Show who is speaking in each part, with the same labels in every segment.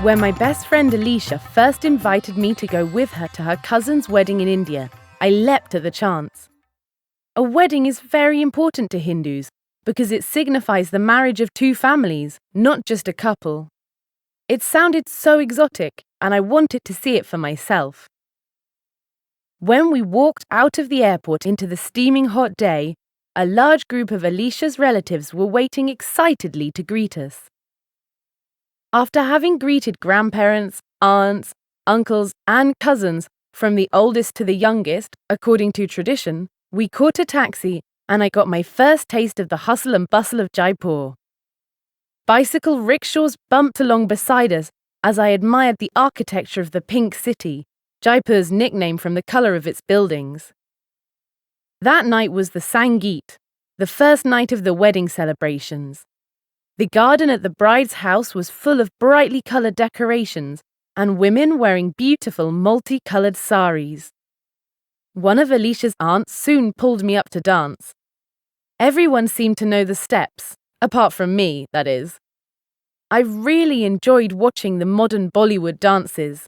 Speaker 1: When my best friend Alicia first invited me to go with her to her cousin's wedding in India, I leapt at the chance. A wedding is very important to Hindus because it signifies the marriage of two families, not just a couple. It sounded so exotic, and I wanted to see it for myself. When we walked out of the airport into the steaming hot day, a large group of Alicia's relatives were waiting excitedly to greet us. After having greeted grandparents, aunts, uncles, and cousins, from the oldest to the youngest, according to tradition, we caught a taxi and I got my first taste of the hustle and bustle of Jaipur. Bicycle rickshaws bumped along beside us as I admired the architecture of the Pink City, Jaipur's nickname from the colour of its buildings. That night was the Sangeet, the first night of the wedding celebrations. The garden at the bride's house was full of brightly coloured decorations and women wearing beautiful multicoloured saris. One of Alicia's aunts soon pulled me up to dance. Everyone seemed to know the steps, apart from me, that is. I really enjoyed watching the modern Bollywood dances.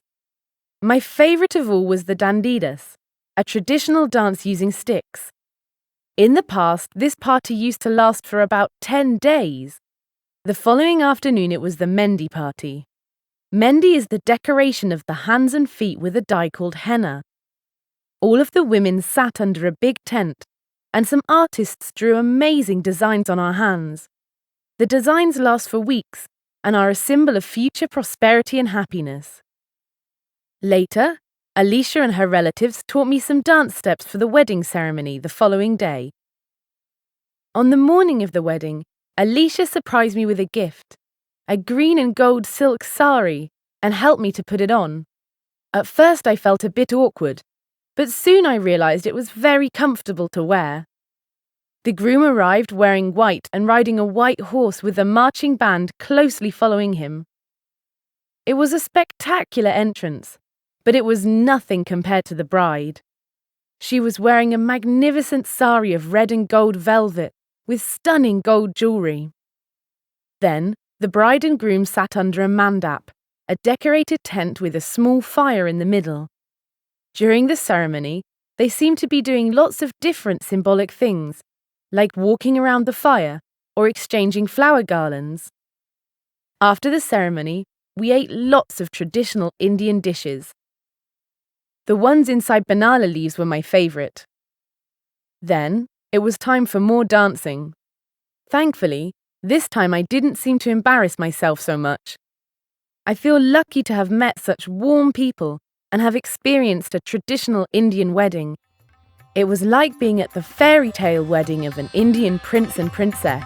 Speaker 1: My favourite of all was the dandidas, a traditional dance using sticks. In the past, this party used to last for about 10 days. The following afternoon it was the Mendi party. Mendi is the decoration of the hands and feet with a dye called henna. All of the women sat under a big tent, and some artists drew amazing designs on our hands. The designs last for weeks and are a symbol of future prosperity and happiness. Later, Alicia and her relatives taught me some dance steps for the wedding ceremony the following day. On the morning of the wedding, Alicia surprised me with a gift, a green and gold silk sari, and helped me to put it on. At first I felt a bit awkward, but soon I realised it was very comfortable to wear. The groom arrived wearing white and riding a white horse with a marching band closely following him. It was a spectacular entrance, but it was nothing compared to the bride. She was wearing a magnificent sari of red and gold velvet with stunning gold jewellery. Then, the bride and groom sat under a mandap, a decorated tent with a small fire in the middle. During the ceremony, they seemed to be doing lots of different symbolic things, like walking around the fire or exchanging flower garlands. After the ceremony, we ate lots of traditional Indian dishes. The ones inside banana leaves were my favourite. Then, it was time for more dancing. Thankfully, this time I didn't seem to embarrass myself so much. I feel lucky to have met such warm people and have experienced a traditional Indian wedding. It was like being at the fairy tale wedding of an Indian prince and princess.